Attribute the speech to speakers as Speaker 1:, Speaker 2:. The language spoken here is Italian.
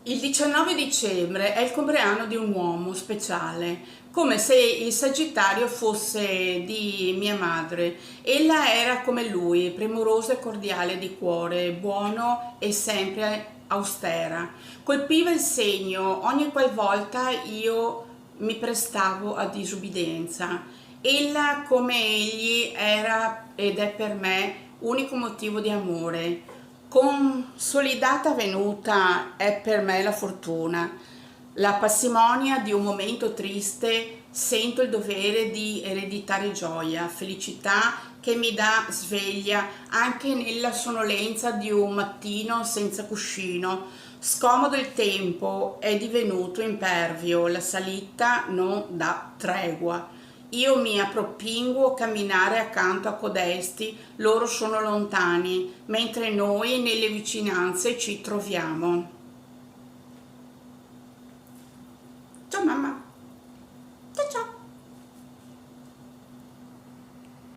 Speaker 1: Il 19 dicembre è il compleanno di un uomo speciale, come se il Sagittario fosse di mia madre. Ella era come lui, premurosa e cordiale di cuore, buono e sempre austera. Colpiva il segno ogni qualvolta io mi prestavo a disubbidienza. Ella, come egli, era ed è per me unico motivo di amore. Consolidata venuta è per me la fortuna, la parsimonia di un momento triste. Sento il dovere di ereditare gioia, felicità che mi dà sveglia anche nella sonnolenza di un mattino senza cuscino. Scomodo il tempo, è divenuto impervio, la salita non dà tregua. Io mi appropinguo a camminare accanto a codesti, loro sono lontani, mentre noi nelle vicinanze ci troviamo. Ciao mamma!